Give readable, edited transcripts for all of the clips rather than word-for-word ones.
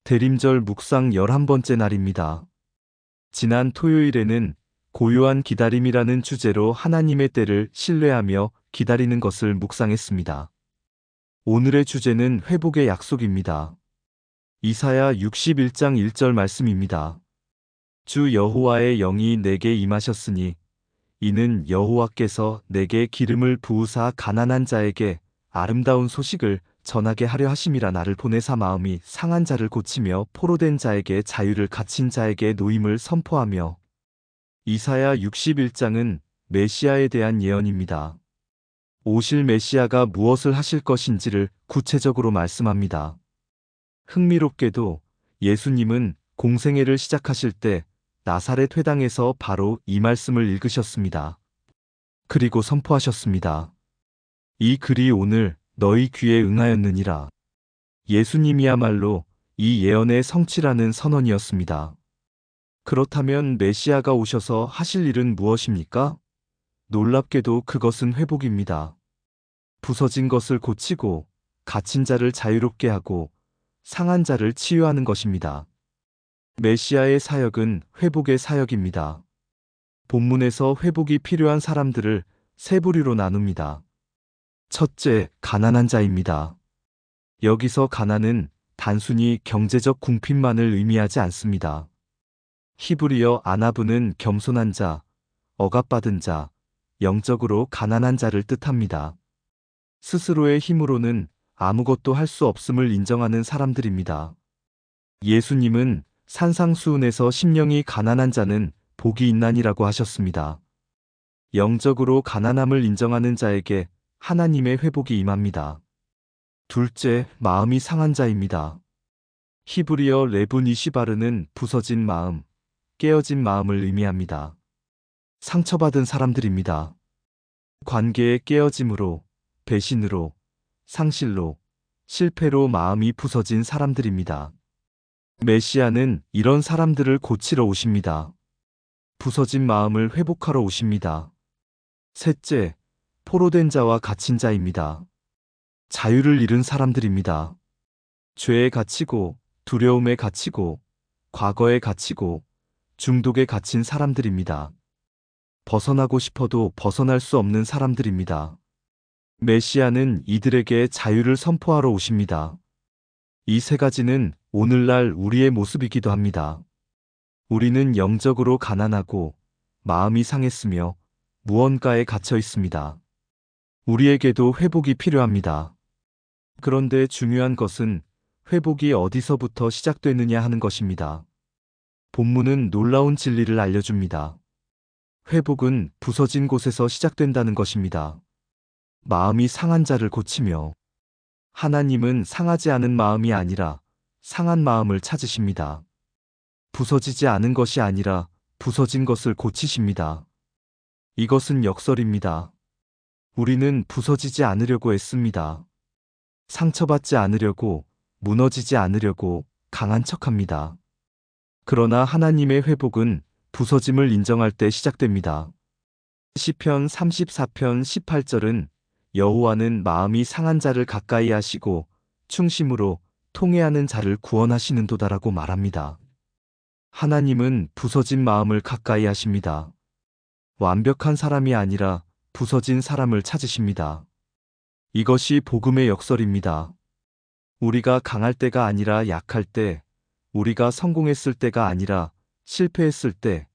대림절 묵상 11번째 날입니다. 지난 토요일에는 고요한 기다림이라는 주제로 하나님의 때를 신뢰하며 기다리는 것을 묵상했습니다. 오늘의 주제는 회복의 약속입니다. 이사야 61장 1절 말씀입니다. 주 여호와의 영이 내게 임하셨으니 이는 여호와께서 내게 기름을 부으사 가난한 자에게 아름다운 소식을 전하게 하려 하심이라. 나를 보내사 마음이 상한 자를 고치며 포로된 자에게 자유를, 갇힌 자에게 노임을 선포하며. 이사야 61장은 메시아에 대한 예언입니다. 오실 메시아가 무엇을 하실 것인지를 구체적으로 말씀합니다. 흥미롭게도 예수님은 공생애를 시작하실 때 나사렛 회당에서 바로 이 말씀을 읽으셨습니다. 그리고 선포하셨습니다. 이 글이 오늘 너희 귀에 응하였느니라. 예수님이야말로 이 예언의 성취라는 선언이었습니다. 그렇다면 메시아가 오셔서 하실 일은 무엇입니까? 놀랍게도 그것은 회복입니다. 부서진 것을 고치고 갇힌 자를 자유롭게 하고 상한 자를 치유하는 것입니다. 메시아의 사역은 회복의 사역입니다. 본문에서 회복이 필요한 사람들을 세 부류로 나눕니다. 첫째, 가난한 자입니다. 여기서 가난은 단순히 경제적 궁핍만을 의미하지 않습니다. 히브리어 아나브는 겸손한 자, 억압받은 자, 영적으로 가난한 자를 뜻합니다. 스스로의 힘으로는 아무것도 할 수 없음을 인정하는 사람들입니다. 예수님은 산상수훈에서 심령이 가난한 자는 복이 있나니라고 하셨습니다. 영적으로 가난함을 인정하는 자에게 하나님의 회복이 임합니다. 둘째, 마음이 상한 자입니다. 히브리어 레분 이시바르는 부서진 마음, 깨어진 마음을 의미합니다. 상처받은 사람들입니다. 관계의 깨어짐으로, 배신으로, 상실로, 실패로 마음이 부서진 사람들입니다. 메시아는 이런 사람들을 고치러 오십니다. 부서진 마음을 회복하러 오십니다. 셋째, 포로된 자와 갇힌 자입니다. 자유를 잃은 사람들입니다. 죄에 갇히고, 두려움에 갇히고, 과거에 갇히고, 중독에 갇힌 사람들입니다. 벗어나고 싶어도 벗어날 수 없는 사람들입니다. 메시아는 이들에게 자유를 선포하러 오십니다. 이 세 가지는 오늘날 우리의 모습이기도 합니다. 우리는 영적으로 가난하고 마음이 상했으며 무언가에 갇혀 있습니다. 우리에게도 회복이 필요합니다. 그런데 중요한 것은 회복이 어디서부터 시작되느냐 하는 것입니다. 본문은 놀라운 진리를 알려줍니다. 회복은 부서진 곳에서 시작된다는 것입니다. 마음이 상한 자를 고치며. 하나님은 상하지 않은 마음이 아니라 상한 마음을 찾으십니다. 부서지지 않은 것이 아니라 부서진 것을 고치십니다. 이것은 역설입니다. 우리는 부서지지 않으려고 애씁니다. 상처받지 않으려고, 무너지지 않으려고 강한 척합니다. 그러나 하나님의 회복은 부서짐을 인정할 때 시작됩니다. 시편 34편 18절은 여호와는 마음이 상한 자를 가까이 하시고 충심으로 통회하는 자를 구원하시는도다라고 말합니다. 하나님은 부서진 마음을 가까이 하십니다. 완벽한 사람이 아니라 부서진 사람을 찾으십니다. 이것이 복음의 역설입니다. 우리가 강할 때가 아니라 약할 때, 우리가 성공했을 때가 아니라 실패했을 때,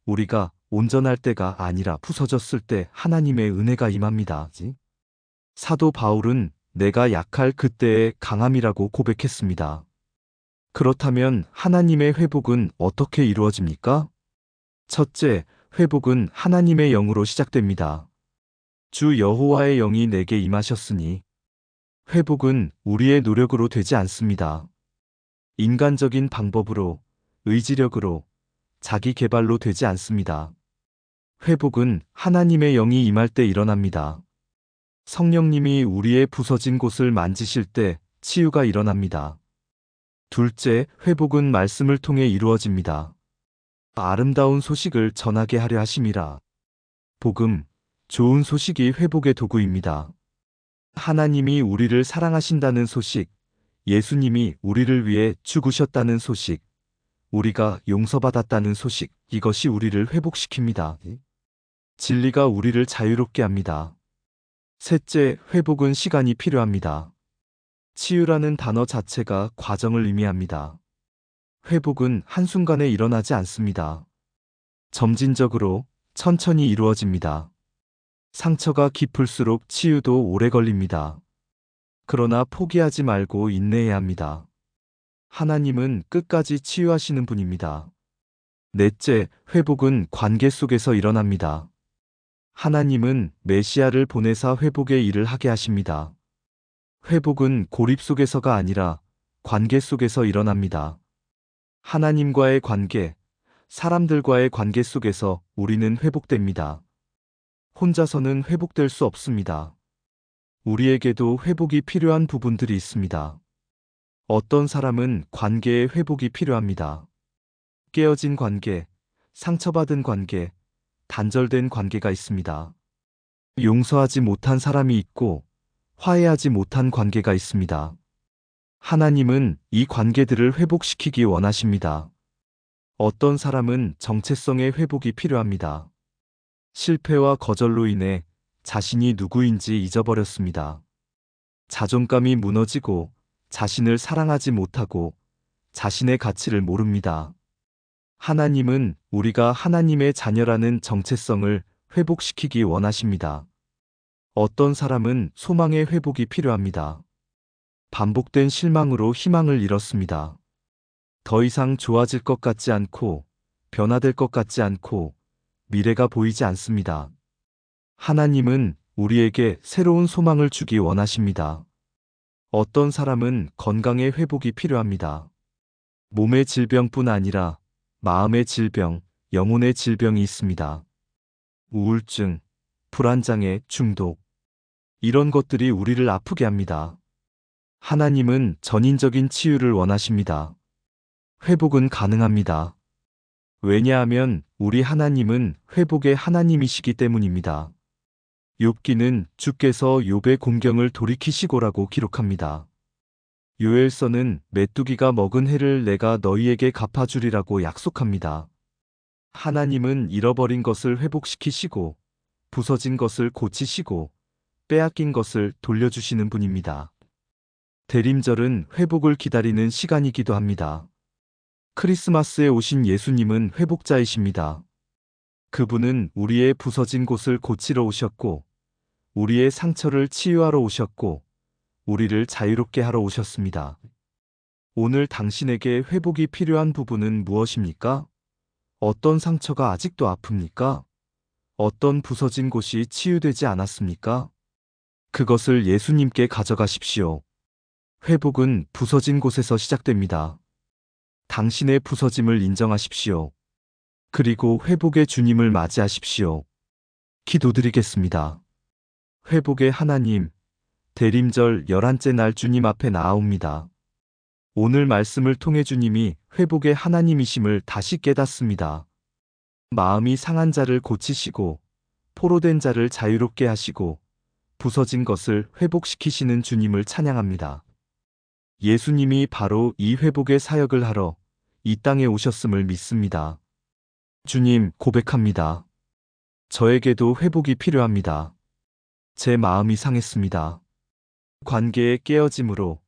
우리가 온전할 때가 아니라 부서졌을 때 하나님의 은혜가 임합니다. 사도 바울은 내가 약할 그때의 강함이라고 고백했습니다. 그렇다면 하나님의 회복은 어떻게 이루어집니까? 첫째, 회복은 하나님의 영으로 시작됩니다. 주 여호와의 영이 내게 임하셨으니. 회복은 우리의 노력으로 되지 않습니다. 인간적인 방법으로, 의지력으로, 자기 개발로 되지 않습니다. 회복은 하나님의 영이 임할 때 일어납니다. 성령님이 우리의 부서진 곳을 만지실 때 치유가 일어납니다. 둘째, 회복은 말씀을 통해 이루어집니다. 아름다운 소식을 전하게 하려 하심이라. 복음, 좋은 소식이 회복의 도구입니다. 하나님이 우리를 사랑하신다는 소식, 예수님이 우리를 위해 죽으셨다는 소식, 우리가 용서받았다는 소식, 이것이 우리를 회복시킵니다. 진리가 우리를 자유롭게 합니다. 셋째, 회복은 시간이 필요합니다. 치유라는 단어 자체가 과정을 의미합니다. 회복은 한순간에 일어나지 않습니다. 점진적으로, 천천히 이루어집니다. 상처가 깊을수록 치유도 오래 걸립니다. 그러나 포기하지 말고 인내해야 합니다. 하나님은 끝까지 치유하시는 분입니다. 넷째, 회복은 관계 속에서 일어납니다. 하나님은 메시아를 보내사 회복의 일을 하게 하십니다. 회복은 고립 속에서가 아니라 관계 속에서 일어납니다. 하나님과의 관계, 사람들과의 관계 속에서 우리는 회복됩니다. 혼자서는 회복될 수 없습니다. 우리에게도 회복이 필요한 부분들이 있습니다. 어떤 사람은 관계의 회복이 필요합니다. 깨어진 관계, 상처받은 관계, 단절된 관계가 있습니다. 용서하지 못한 사람이 있고 화해하지 못한 관계가 있습니다. 하나님은 이 관계들을 회복시키기 원하십니다. 어떤 사람은 정체성의 회복이 필요합니다. 실패와 거절로 인해 자신이 누구인지 잊어버렸습니다. 자존감이 무너지고 자신을 사랑하지 못하고 자신의 가치를 모릅니다. 하나님은 우리가 하나님의 자녀라는 정체성을 회복시키기 원하십니다. 어떤 사람은 소망의 회복이 필요합니다. 반복된 실망으로 희망을 잃었습니다. 더 이상 좋아질 것 같지 않고 변화될 것 같지 않고 미래가 보이지 않습니다. 하나님은 우리에게 새로운 소망을 주기 원하십니다. 어떤 사람은 건강의 회복이 필요합니다. 몸의 질병뿐 아니라 마음의 질병, 영혼의 질병이 있습니다. 우울증, 불안장애, 중독. 이런 것들이 우리를 아프게 합니다. 하나님은 전인적인 치유를 원하십니다. 회복은 가능합니다. 왜냐하면 우리 하나님은 회복의 하나님이시기 때문입니다. 욥기는 주께서 욥의 공경을 돌이키시고라고 기록합니다. 요엘서는 메뚜기가 먹은 해를 내가 너희에게 갚아주리라고 약속합니다. 하나님은 잃어버린 것을 회복시키시고 부서진 것을 고치시고 빼앗긴 것을 돌려주시는 분입니다. 대림절은 회복을 기다리는 시간이기도 합니다. 크리스마스에 오신 예수님은 회복자이십니다. 그분은 우리의 부서진 곳을 고치러 오셨고 우리의 상처를 치유하러 오셨고 우리를 자유롭게 하러 오셨습니다. 오늘 당신에게 회복이 필요한 부분은 무엇입니까? 어떤 상처가 아직도 아픕니까? 어떤 부서진 곳이 치유되지 않았습니까? 그것을 예수님께 가져가십시오. 회복은 부서진 곳에서 시작됩니다. 당신의 부서짐을 인정하십시오. 그리고 회복의 주님을 맞이하십시오. 기도드리겠습니다. 회복의 하나님, 대림절 11째 날 주님 앞에 나아옵니다. 오늘 말씀을 통해 주님이 회복의 하나님이심을 다시 깨닫습니다. 마음이 상한 자를 고치시고 포로된 자를 자유롭게 하시고 부서진 것을 회복시키시는 주님을 찬양합니다. 예수님이 바로 이 회복의 사역을 하러 이 땅에 오셨음을 믿습니다. 주님, 고백합니다. 저에게도 회복이 필요합니다. 제 마음이 상했습니다. 관계의 깨어짐으로,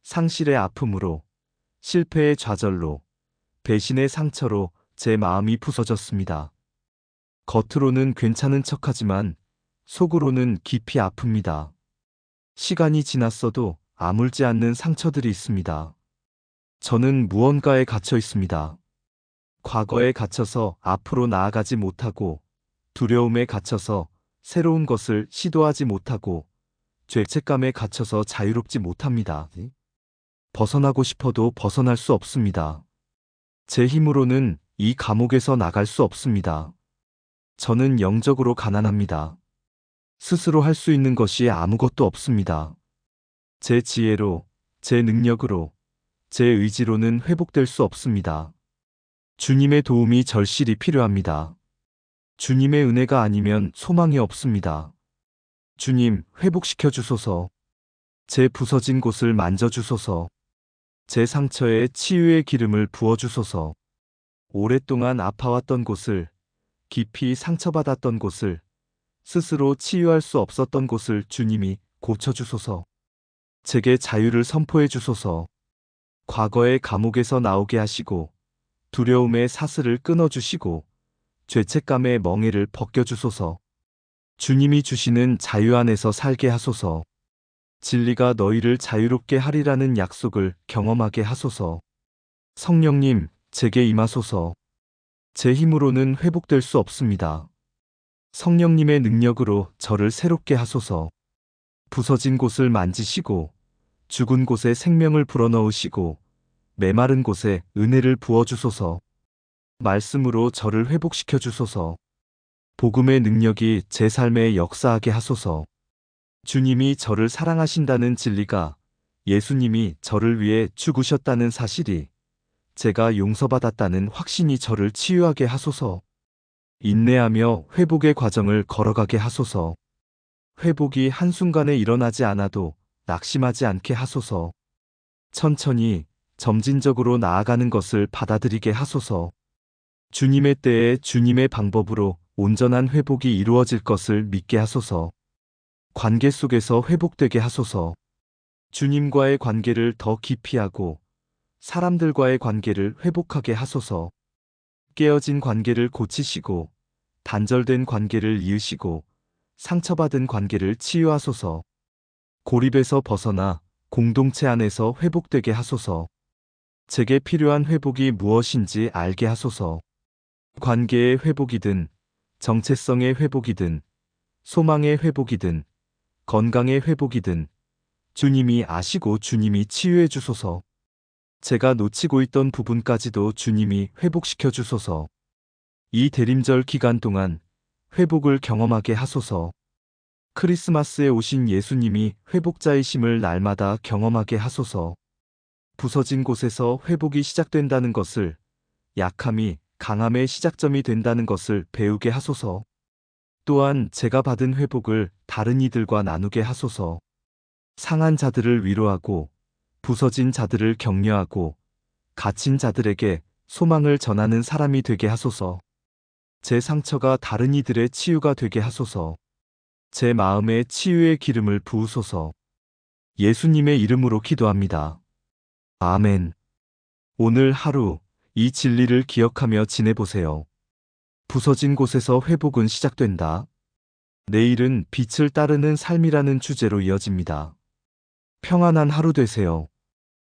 상실의 아픔으로, 실패의 좌절로, 배신의 상처로 제 마음이 부서졌습니다. 겉으로는 괜찮은 척하지만 속으로는 깊이 아픕니다. 시간이 지났어도 아물지 않는 상처들이 있습니다. 저는 무언가에 갇혀 있습니다. 과거에 갇혀서 앞으로 나아가지 못하고 두려움에 갇혀서 새로운 것을 시도하지 못하고 죄책감에 갇혀서 자유롭지 못합니다. 벗어나고 싶어도 벗어날 수 없습니다. 제 힘으로는 이 감옥에서 나갈 수 없습니다. 저는 영적으로 가난합니다. 스스로 할 수 있는 것이 아무것도 없습니다. 제 지혜로, 제 능력으로, 제 의지로는 회복될 수 없습니다. 주님의 도움이 절실히 필요합니다. 주님의 은혜가 아니면 소망이 없습니다. 주님, 회복시켜 주소서. 제 부서진 곳을 만져 주소서. 제 상처에 치유의 기름을 부어주소서. 오랫동안 아파왔던 곳을, 깊이 상처받았던 곳을, 스스로 치유할 수 없었던 곳을 주님이 고쳐주소서. 제게 자유를 선포해 주소서. 과거의 감옥에서 나오게 하시고, 두려움의 사슬을 끊어주시고, 죄책감의 멍에를 벗겨주소서. 주님이 주시는 자유 안에서 살게 하소서. 진리가 너희를 자유롭게 하리라는 약속을 경험하게 하소서. 성령님, 제게 임하소서. 제 힘으로는 회복될 수 없습니다. 성령님의 능력으로 저를 새롭게 하소서. 부서진 곳을 만지시고, 죽은 곳에 생명을 불어넣으시고, 메마른 곳에 은혜를 부어주소서. 말씀으로 저를 회복시켜 주소서. 복음의 능력이 제 삶에 역사하게 하소서. 주님이 저를 사랑하신다는 진리가, 예수님이 저를 위해 죽으셨다는 사실이, 제가 용서받았다는 확신이 저를 치유하게 하소서. 인내하며 회복의 과정을 걸어가게 하소서. 회복이 한순간에 일어나지 않아도 낙심하지 않게 하소서. 천천히, 점진적으로 나아가는 것을 받아들이게 하소서. 주님의 때에 주님의 방법으로 온전한 회복이 이루어질 것을 믿게 하소서. 관계 속에서 회복되게 하소서. 주님과의 관계를 더 깊이 하고 사람들과의 관계를 회복하게 하소서. 깨어진 관계를 고치시고 단절된 관계를 이으시고 상처받은 관계를 치유하소서. 고립에서 벗어나 공동체 안에서 회복되게 하소서. 제게 필요한 회복이 무엇인지 알게 하소서. 관계의 회복이든 정체성의 회복이든 소망의 회복이든 건강의 회복이든 주님이 아시고 주님이 치유해 주소서. 제가 놓치고 있던 부분까지도 주님이 회복시켜 주소서. 이 대림절 기간 동안 회복을 경험하게 하소서. 크리스마스에 오신 예수님이 회복자이심을 날마다 경험하게 하소서. 부서진 곳에서 회복이 시작된다는 것을, 약함이 강함의 시작점이 된다는 것을 배우게 하소서. 또한 제가 받은 회복을 다른 이들과 나누게 하소서. 상한 자들을 위로하고 부서진 자들을 격려하고 갇힌 자들에게 소망을 전하는 사람이 되게 하소서. 제 상처가 다른 이들의 치유가 되게 하소서. 제 마음에 치유의 기름을 부으소서. 예수님의 이름으로 기도합니다. 아멘. 오늘 하루 이 진리를 기억하며 지내보세요. 부서진 곳에서 회복은 시작된다. 내일은 빛을 따르는 삶이라는 주제로 이어집니다. 평안한 하루 되세요.